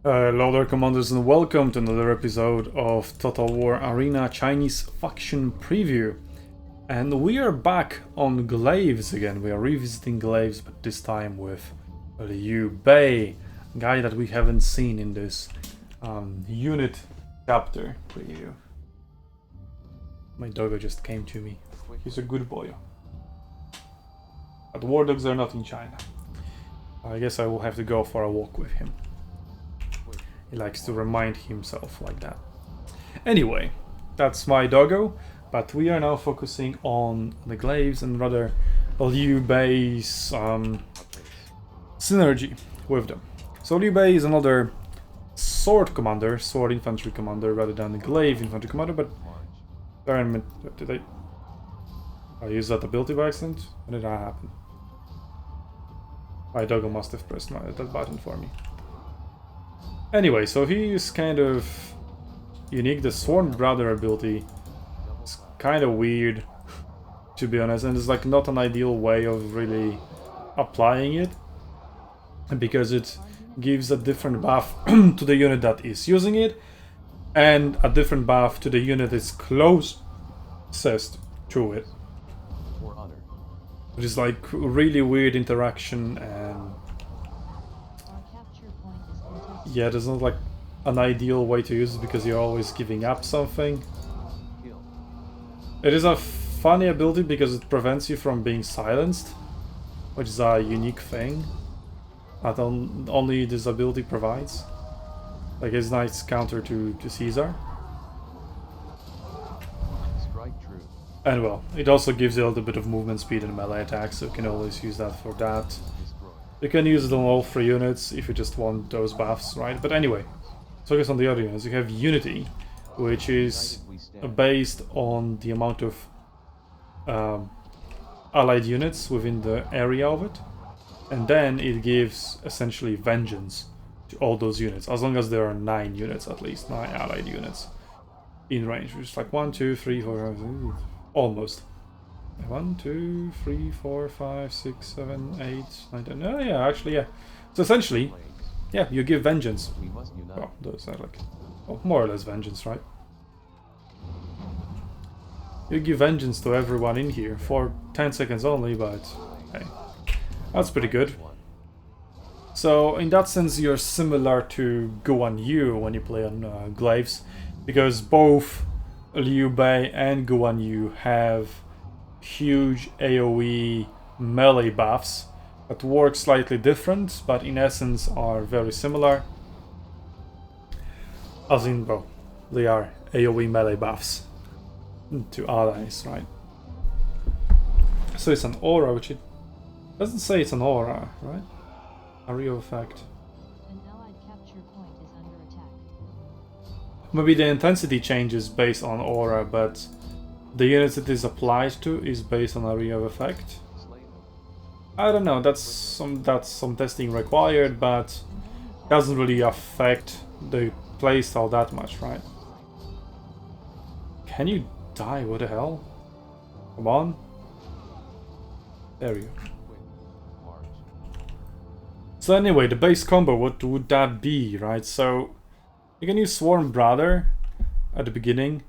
Hello there, commanders, and welcome to another episode of Total War Arena Chinese Faction Preview. And we are back on Glaives again. We are revisiting Glaives, but this time with Liu Bei, guy that we haven't seen in this unit chapter preview. My doggo just came to me. He's a good boy. But war dogs are not in China. I guess I will have to go for a walk with him. He likes to remind himself like that. Anyway, that's my doggo, but we are now focusing on the Glaives and rather Liu Bei's synergy with them. So Liu Bei is another sword commander, sword infantry commander rather than the Glaive infantry commander, but did I use that ability by accident? When did that happen? My doggo must have pressed that button for me. Anyway, so he is kind of unique. The Sworn Brother ability is kind of weird, to be honest, and it's like not an ideal way of really applying it, because it gives a different buff to the unit that is using it, and a different buff to the unit that's closest to it. Which is like really weird interaction, and yeah, there's not like an ideal way to use it because you're always giving up something. It is a funny ability because it prevents you from being silenced, which is a unique thing that only this ability provides. Like it's a nice counter to Caesar. And well, it also gives you a little bit of movement speed and melee attack, so you can always use that for that. You can use it on all 3 units if you just want those buffs, right? But anyway, focus on the other units. You have Unity, which is based on the amount of allied units within the area of it. And then it gives essentially vengeance to all those units, as long as there are 9 units at least, 9 allied units in range, which is like 1, 2, 3, 4, almost. 1, 2, 3, 4, 5, 6, 7, 8, 9, 10. Oh yeah, actually, yeah. So essentially, yeah, you give vengeance. Well, those are like, well, more or less vengeance, right? You give vengeance to everyone in here for 10 seconds only, but hey, that's pretty good. So in that sense, you're similar to Guan Yu when you play on Glaives, because both Liu Bei and Guan Yu have huge AoE melee buffs that work slightly different, but in essence are very similar. As in, well, they are AoE melee buffs to allies, right? So it's an aura, which it doesn't say it's an aura, right? Area of effect. Maybe the intensity changes based on aura, but the units it is applied to is based on area of effect. I don't know, that's some testing required, but doesn't really affect the playstyle that much, right? Can you die? What the hell? Come on. There you go. So anyway, the base combo, what would that be, right? So you can use Sworn Brother at the beginning.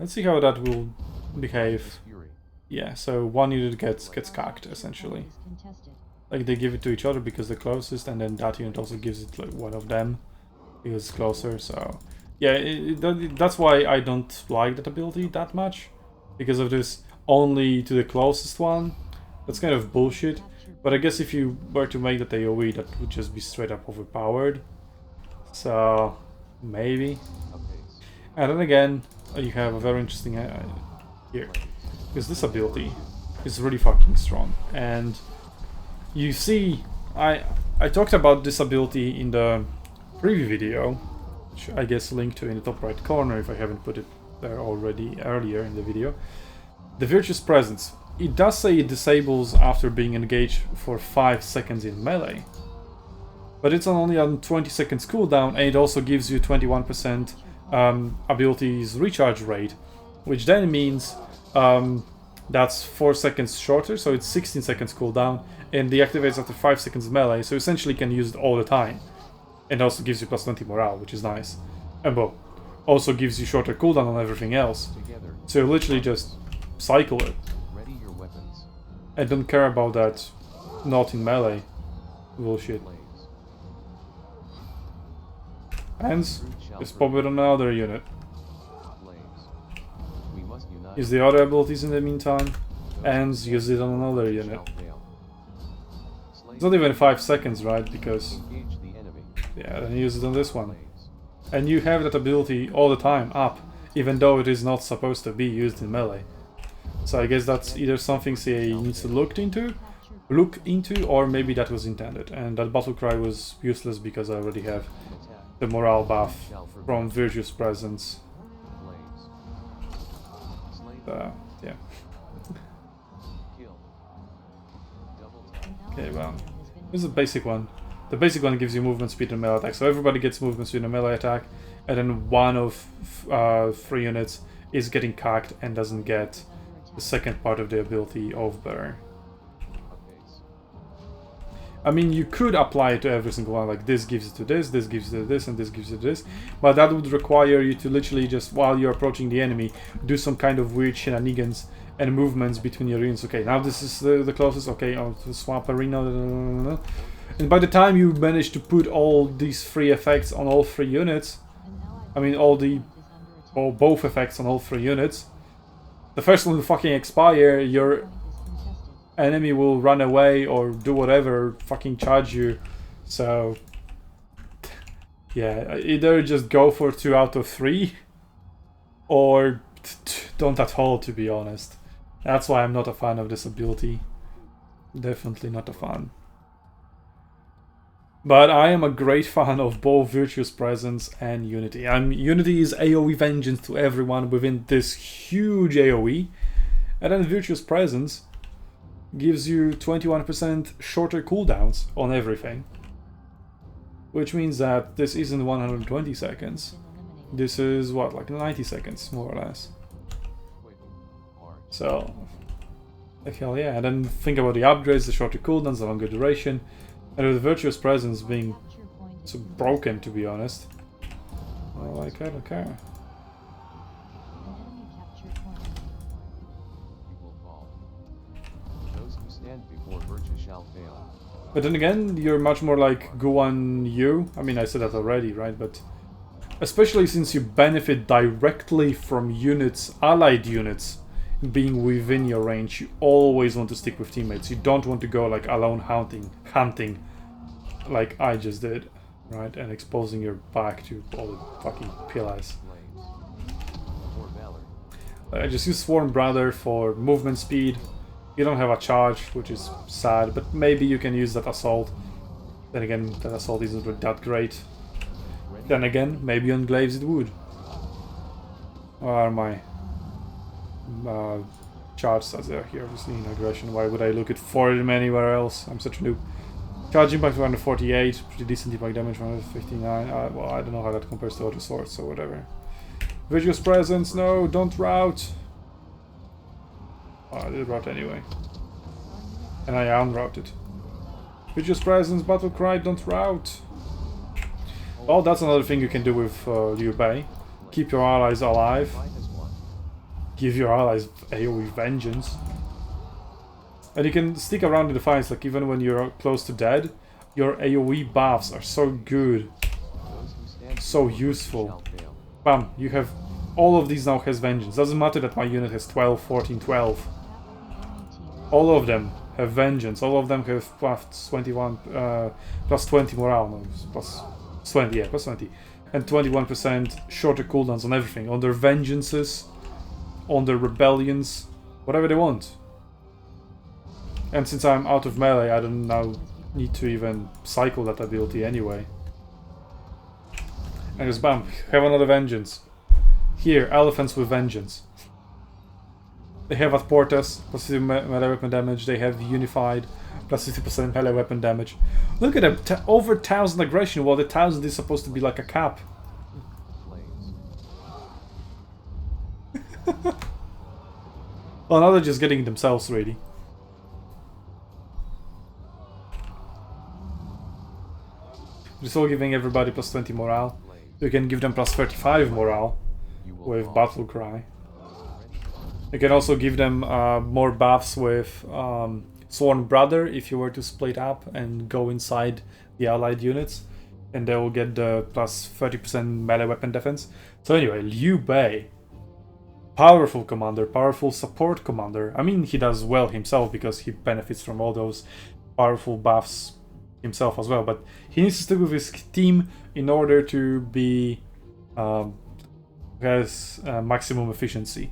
Let's see how that will behave. Yeah, so one unit gets cocked, essentially. Like they give it to each other because they're closest, and then that unit also gives it like one of them because it's closer, so... Yeah, that's why I don't like that ability that much, because of this only to the closest one. That's kind of bullshit, but I guess if you were to make that AoE, that would just be straight up overpowered. So, maybe. And then again, you have a very interesting here, because this ability is really fucking strong. And you see, I talked about this ability in the preview video, which I guess linked to in the top right corner if I haven't put it there already earlier in the video. The Virtuous Presence. It does say it disables after being engaged for 5 seconds in melee, but it's only on 20 seconds cooldown, and it also gives you 21% ability's recharge rate, which then means that's 4 seconds shorter, so it's 16 seconds cooldown, and deactivates after 5 seconds melee, so essentially you can use it all the time. And also gives you plus 20 morale, which is nice. And well, also gives you shorter cooldown on everything else. So you literally just cycle it. I don't care about that not in melee bullshit. Hands, just pop it on another unit. Use the other abilities in the meantime. Hands, use it on another unit. It's not even 5 seconds, right? Because... yeah, then use it on this one. And you have that ability all the time up, even though it is not supposed to be used in melee. So I guess that's either something CA needs to look into, or maybe that was intended. And that battle cry was useless because I already have the morale buff from Virtuous Presence. Yeah. Okay, well, here's the basic one. The basic one gives you movement speed and melee attack, so everybody gets movement speed and melee attack, and then one of 3 units is getting cacked and doesn't get the second part of the ability of better. I mean, you could apply it to every single one, like this gives it to this gives it to this, and this gives it to this, but that would require you to literally just, while you're approaching the enemy, do some kind of weird shenanigans and movements between your units. Okay, now this is the closest, okay, I'll swap arena, and by the time you manage to put all these 3 effects on all 3 units, I mean both effects on all 3 units, the first one will fucking expire, your enemy will run away or do whatever, fucking charge you. So yeah, either just go for 2 out of 3 or don't at all, to be honest. That's why I'm not a fan of this ability. Definitely not a fan. But I am a great fan of both Virtuous Presence and Unity. Unity is AoE Vengeance to everyone within this huge AoE. And then Virtuous Presence gives you 21% shorter cooldowns on everything. Which means that this isn't 120 seconds. This is what, like 90 seconds, more or less. So, like hell yeah. And then think about the upgrades, the shorter cooldowns, the longer duration. And with Virtuous Presence being so broken, to be honest. Well, like, I don't care. But then again, you're much more like Guan Yu. I mean, I said that already, right? But especially since you benefit directly from units, allied units, being within your range, you always want to stick with teammates. You don't want to go like alone hunting like I just did, right? And exposing your back to all the fucking pillars. I just use Sworn Brother for movement speed. You don't have a charge, which is sad, but maybe you can use that assault. Then again, that assault isn't that great. Then again, maybe on Glaives it would. Where are my charge stats? They're here, obviously, in aggression. Why would I look at for them anywhere else? I'm such a noob. Charge impact 148, pretty decent impact damage 159. Well, I don't know how that compares to other swords, so whatever. Virtuous Presence, no, don't route. Oh, I did route anyway. And I unrouted. Virtuous Presence, Battle Cry, don't route. Well, that's another thing you can do with Liu Bei. Keep your allies alive. Give your allies AoE Vengeance. And you can stick around in the fights, like even when you're close to dead, your AoE buffs are so good. So useful. Bam, you have... all of these now has Vengeance. Doesn't matter that my unit has 12, 14, 12. All of them have Vengeance. All of them have plus 21, plus 20 morale. No, plus 20, yeah, plus 20. And 21% shorter cooldowns on everything. On their Vengeances, on their Rebellions, whatever they want. And since I'm out of melee, I don't now need to even cycle that ability anyway. And just bam, have another Vengeance. Here, Elephants with Vengeance. They have at Portas, plus 50 melee weapon damage. They have Unified, plus 50% melee weapon damage. Look at them, over 1000 aggression, while the 1000 is supposed to be like a cap. Well, now they're just getting themselves ready. We're still giving everybody plus 20 morale. You can give them plus 35 morale with Battle Cry. You can also give them more buffs with Sworn Brother if you were to split up and go inside the allied units. And they will get the plus 30% melee weapon defense. So anyway, Liu Bei. Powerful commander, powerful support commander. I mean, he does well himself because he benefits from all those powerful buffs himself as well. But he needs to stick with his team in order to be has maximum efficiency.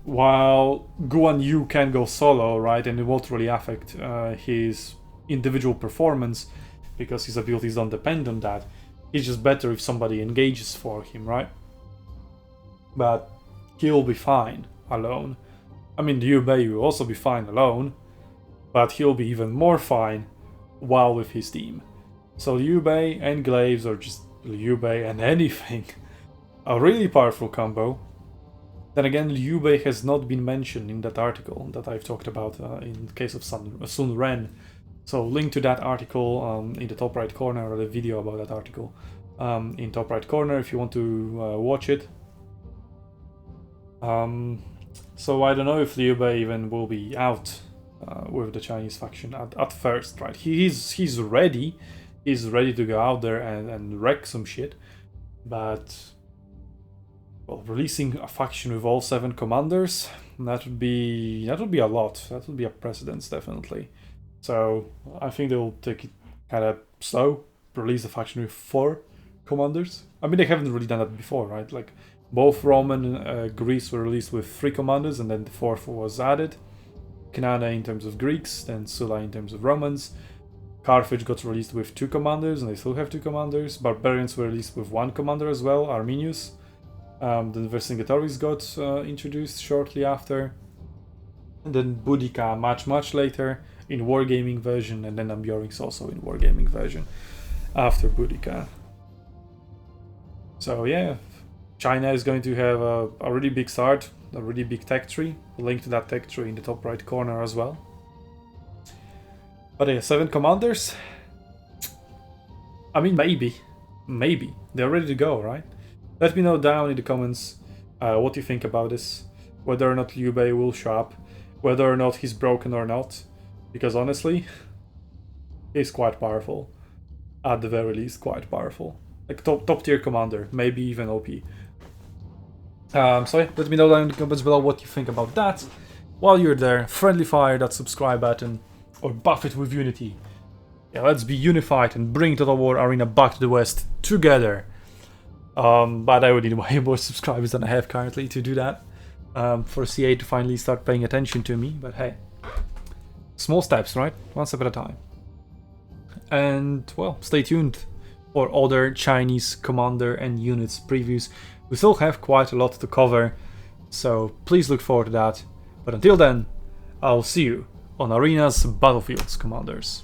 While Guan Yu can go solo, right, and it won't really affect his individual performance because his abilities don't depend on that. He's just better if somebody engages for him, right? But he'll be fine alone. I mean, Liu Bei will also be fine alone, but he'll be even more fine while with his team. So Liu Bei and Glaives, or just Liu Bei and anything, a really powerful combo. Then again, Liu Bei has not been mentioned in that article that I've talked about in the case of Sun Ren. So link to that article in the top right corner, or the video about that article in top right corner if you want to watch it. So I don't know if Liu Bei even will be out with the Chinese faction at first, right? He's ready. He's ready to go out there and wreck some shit. But well, releasing a faction with all 7 commanders, that would be a lot. That would be a precedence, definitely. So I think they'll take it kind of slow, release a faction with 4 commanders. I mean, they haven't really done that before, right? Like both Roman and Greece were released with 3 commanders, and then the 4th was added. Canada in terms of Greeks, then Sulla in terms of Romans. Carthage got released with 2 commanders, and they still have 2 commanders. Barbarians were released with 1 commander as well, Arminius. Then Vercingetorix got introduced shortly after. And then Boudica much later in Wargaming version, and then Ambiorix also in Wargaming version after Boudica. So yeah, China is going to have a really big start, a really big tech tree. Link to that tech tree in the top right corner as well. But yeah, 7 commanders. I mean, maybe they're ready to go, right? Let me know down in the comments what you think about this, whether or not Liu Bei will show up, whether or not he's broken or not, because honestly, he's quite powerful, at the very least quite powerful, like top tier commander, maybe even OP. So yeah, let me know down in the comments below what you think about that. While you're there, friendly fire that subscribe button, or buff it with unity. Yeah, let's be unified and bring Total War Arena back to the West together. But I would need way more subscribers than I have currently to do that. For CA to finally start paying attention to me, but hey. Small steps, right? One step at a time. And, well, stay tuned for other Chinese commander and units previews. We still have quite a lot to cover, so please look forward to that. But until then, I'll see you on Arena's Battlefields, commanders.